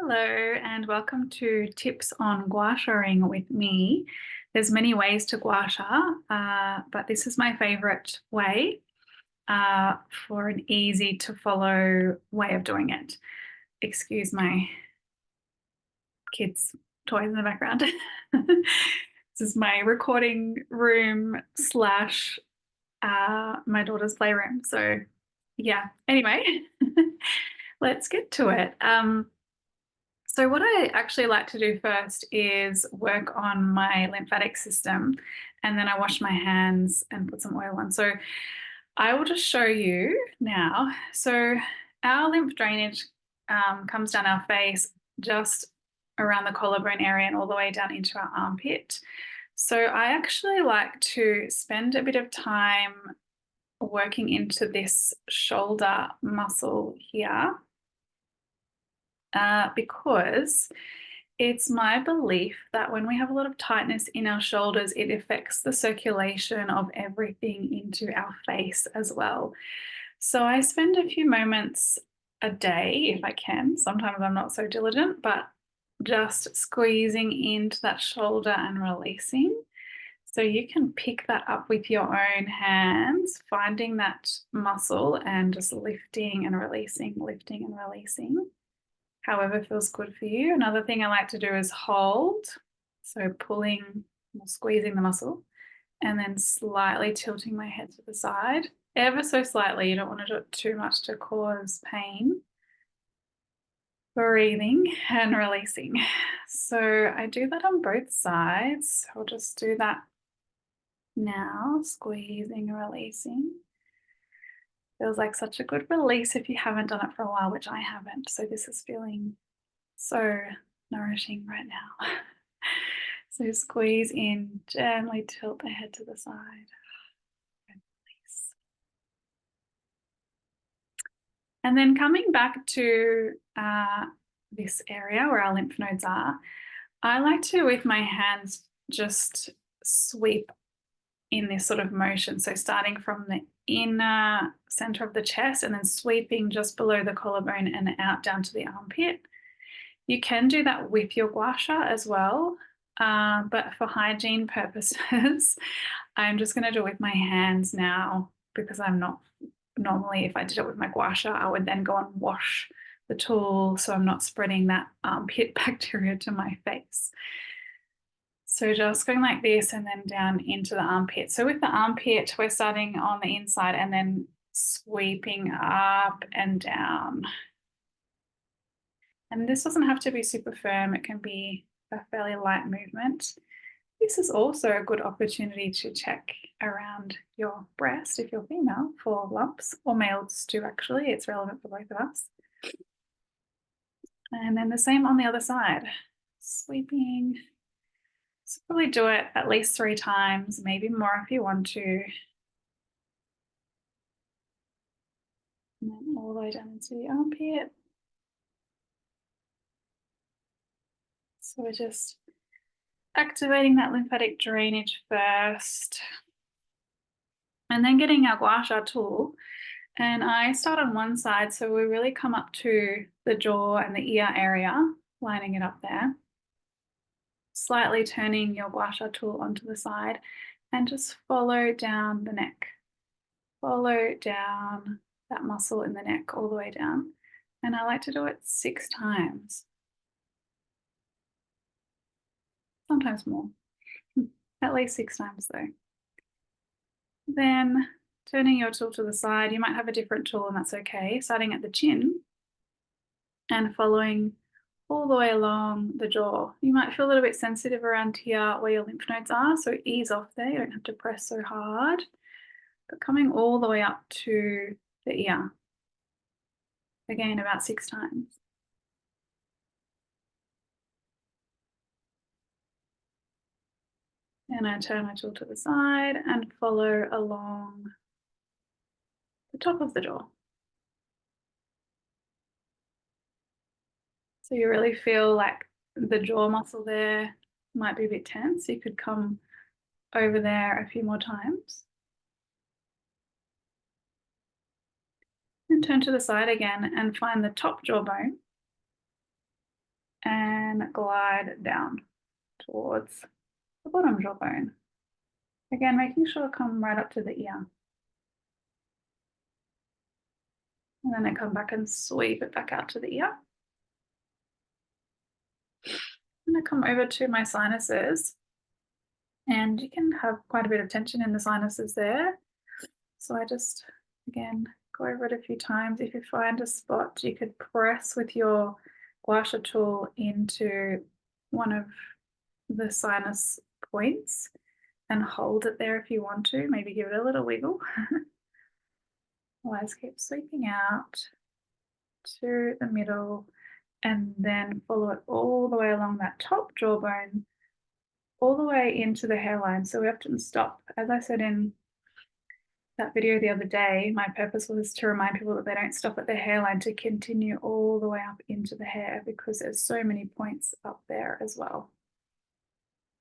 Hello and welcome to Tips on Gua Shaing with me. There's many ways to Gua Sha, but this is my favorite way for an easy to follow way of doing it. Excuse my kids' toys in the background. This is my recording room slash my daughter's playroom. So yeah, anyway, let's get to it. So what I actually like to do first is work on my lymphatic system, and then I wash my hands and put some oil on. So I will just show you now. So our lymph drainage comes down our face, just around the collarbone area and all the way down into our armpit. So I actually like to spend a bit of time working into this shoulder muscle here. Because it's my belief that when we have a lot of tightness in our shoulders, it affects the circulation of everything into our face as well. So I spend a few moments a day, if I can. Sometimes I'm not so diligent, but just squeezing into that shoulder and releasing. So you can pick that up with your own hands, finding that muscle and just lifting and releasing, lifting and releasing. However feels good for you. Another thing I like to do is hold. So pulling or squeezing the muscle and then slightly tilting my head to the side. Ever so slightly. You don't want to do it too much to cause pain. Breathing and releasing. So I do that on both sides. I'll just do that now, squeezing and releasing. Feels like such a good release if you haven't done it for a while, which I haven't. So this is feeling so nourishing right now. So squeeze in, gently tilt the head to the side. And release. And then coming back to this area where our lymph nodes are, I like to, with my hands, just sweep in this sort of motion. So starting from the inner center of the chest and then sweeping just below the collarbone and out down to the armpit. You can do that with your Gua Sha as well, but for hygiene purposes, I'm just going to do it with my hands now because I'm not normally, if I did it with my Gua Sha, I would then go and wash the tool so I'm not spreading that armpit bacteria to my face. So just going like this and then down into the armpit. So with the armpit, we're starting on the inside and then sweeping up and down. And this doesn't have to be super firm. It can be a fairly light movement. This is also a good opportunity to check around your breast if you're female for lumps, or males too, actually. It's relevant for both of us. And then the same on the other side. Sweeping. So probably do it at least 3 times, maybe more if you want to. And then all the way down into the armpit. So we're just activating that lymphatic drainage first. And then getting our Gua Sha tool. And I start on one side, so we really come up to the jaw and the ear area, lining it up there. Slightly turning your Gua Sha tool onto the side and just follow down the neck. Follow down that muscle in the neck all the way down. And I like to do it 6 times. Sometimes more. At least 6 times though. Then turning your tool to the side, you might have a different tool and that's okay. Starting at the chin and following all the way along the jaw. You might feel a little bit sensitive around here where your lymph nodes are, so ease off there. You don't have to press so hard. But coming all the way up to the ear. Again, about 6 times. And I turn my tool to the side and follow along the top of the jaw. So you really feel like the jaw muscle there might be a bit tense. You could come over there a few more times. And turn to the side again and find the top jawbone. and glide down towards the bottom jawbone. Again, making sure to come right up to the ear. And then I come back and sweep it back out to the ear. And I come over to my sinuses. And you can have quite a bit of tension in the sinuses there. So I just, again, go over it a few times. If you find a spot, you could press with your Gua Sha tool into one of the sinus points and hold it there if you want to. Maybe give it a little wiggle. Otherwise, keep sweeping out to the middle and then follow it all the way along that top jawbone, all the way into the hairline. So we often stop. As I said in that video the other day, my purpose was to remind people that they don't stop at the hairline, to continue all the way up into the hair, because there's so many points up there as well.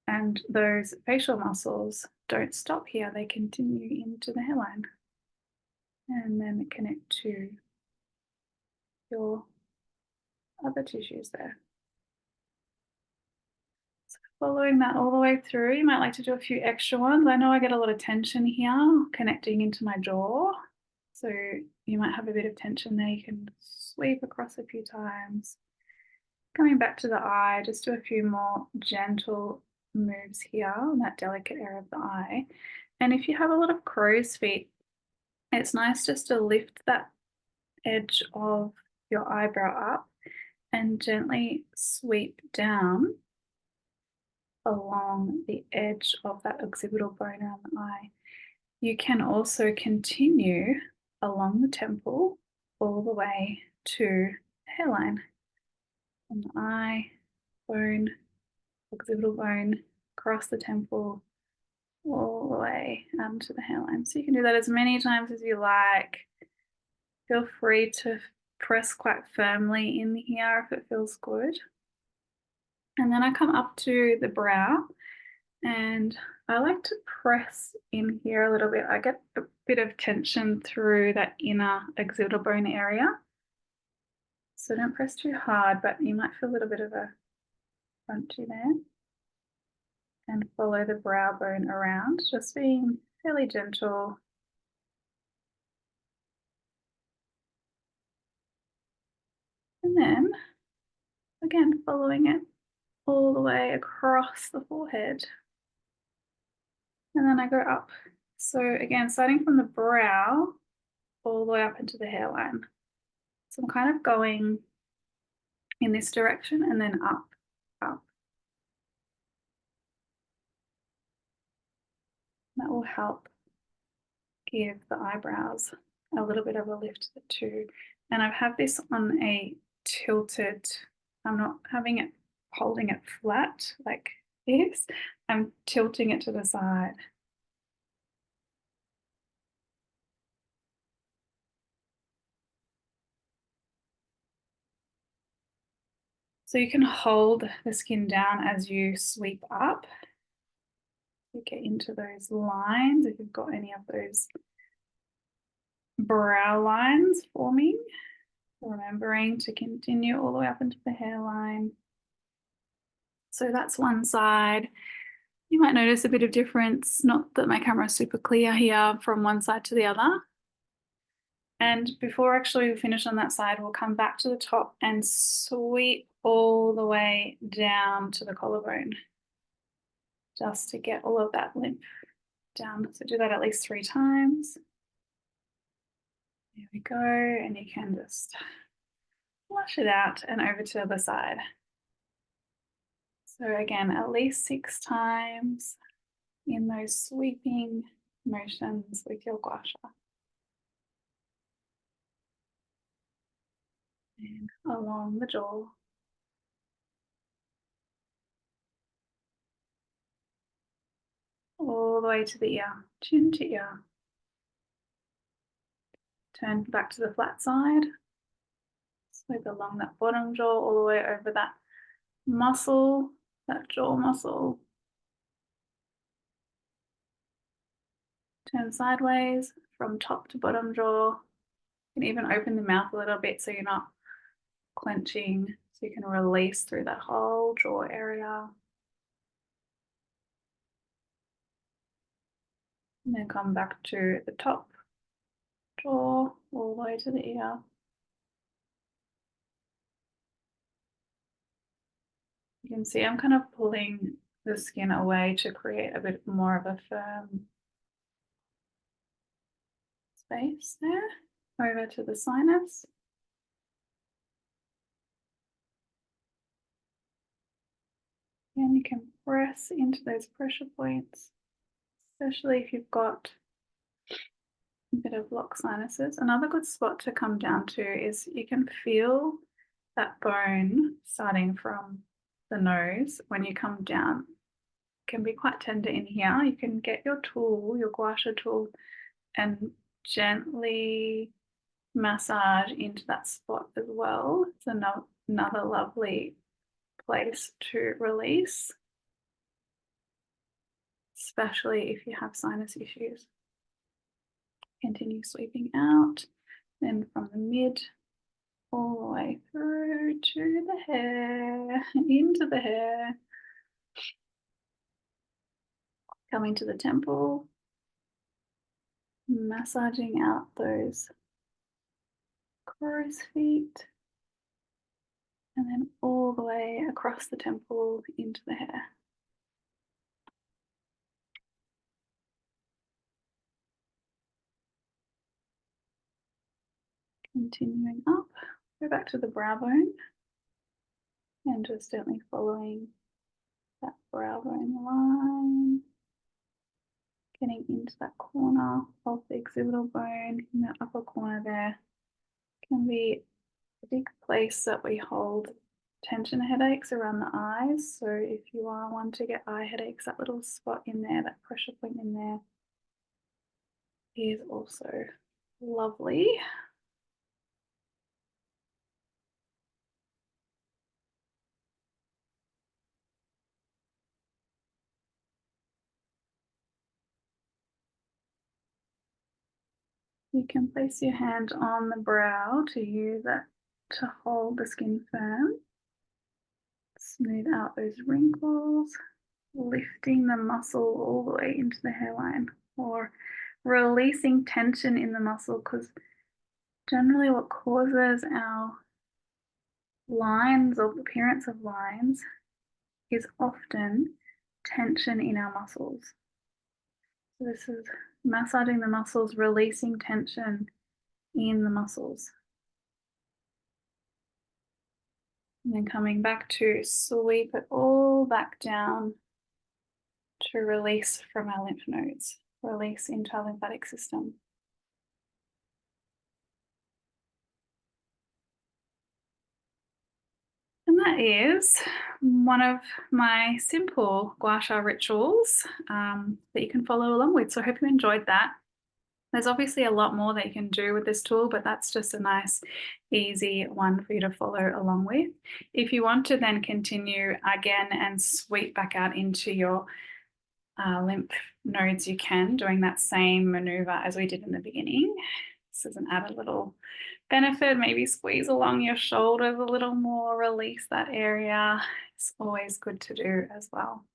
And those facial muscles don't stop here, they continue into the hairline and then connect to your other tissues there. So following that all the way through, you might like to do a few extra ones. I know I get a lot of tension here connecting into my jaw. So you might have a bit of tension there. You can sweep across a few times. Coming back to the eye, just do a few more gentle moves here on that delicate area of the eye. And if you have a lot of crow's feet, it's nice just to lift that edge of your eyebrow up and gently sweep down along the edge of that occipital bone around the eye. You can also continue along the temple all the way to the hairline. From the eye, bone, occipital bone, across the temple, all the way to the hairline. So you can do that as many times as you like. Feel free to press quite firmly in here if it feels good. And then I come up to the brow and I like to press in here a little bit. I get a bit of tension through that inner occipital bone area. So don't press too hard, but you might feel a little bit of a crunchy there. And follow the brow bone around, just being fairly gentle. And then, again, following it all the way across the forehead. And then I go up. So again, starting from the brow, all the way up into the hairline. So I'm kind of going in this direction and then up, up. That will help give the eyebrows a little bit of a lift too. And I have this on a tilted, I'm not having it, holding it flat like this. I'm tilting it to the side. So you can hold the skin down as you sweep up. You get into those lines, if you've got any of those brow lines forming, remembering to continue all the way up into the hairline. So that's one side. You might notice a bit of difference, not that my camera is super clear here, from one side to the other. And before actually we finish on that side, we'll come back to the top and sweep all the way down to the collarbone, just to get all of that lymph down. So do that at least 3 times. There we go. And you can just flush it out and over to the other side. So again, at least 6 times in those sweeping motions with your Gua Sha. And along the jaw. All the way to the ear, chin to ear. Turn back to the flat side. Sweep along that bottom jaw, all the way over that muscle, that jaw muscle. Turn sideways from top to bottom jaw. You can even open the mouth a little bit so you're not clenching So you can release through that whole jaw area. And then come back to the top jaw, all the way to the ear. You can see I'm kind of pulling the skin away to create a bit more of a firm space there. Over to the sinus. And you can press into those pressure points, especially if you've got a bit of blocked sinuses. Another good spot to come down to is you can feel that bone starting from the nose when you come down. It can be quite tender in here. You can get your tool, your Gua Sha tool, and gently massage into that spot as well. It's another lovely place to release, especially if you have sinus issues. Continue sweeping out, then from the mid all the way through to the hair, into the hair, coming to the temple, massaging out those crow's feet, and then all the way across the temple into the hair. Continuing up, go back to the brow bone and just gently following that brow bone line, getting into that corner of the occipital bone in the upper corner there. Can be a big place that we hold tension headaches around the eyes. So if you are one to get eye headaches, that little spot in there, that pressure point in there, is also lovely. You can place your hand on the brow to use that to hold the skin firm. Smooth out those wrinkles, lifting the muscle all the way into the hairline, or releasing tension in the muscle, because generally what causes our lines or appearance of lines is often tension in our muscles. So this is massaging the muscles, releasing tension in the muscles. And then coming back to sweep it all back down to release from our lymph nodes, release into our lymphatic system. And that is one of my simple Gua Sha rituals that you can follow along with. So I hope you enjoyed that. There's obviously a lot more that you can do with this tool, but that's just a nice, easy one for you to follow along with. If you want to then continue again and sweep back out into your lymph nodes, you can, doing that same maneuver as we did in the beginning. This is an added little benefit. Maybe squeeze along your shoulders a little more, release that area. It's always good to do as well.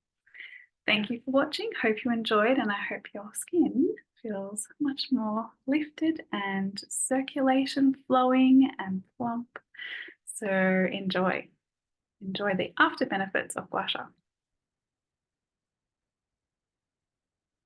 Thank you for watching. Hope you enjoyed, and I hope your skin feels much more lifted and circulation flowing and plump. So enjoy the after benefits of Gua Sha.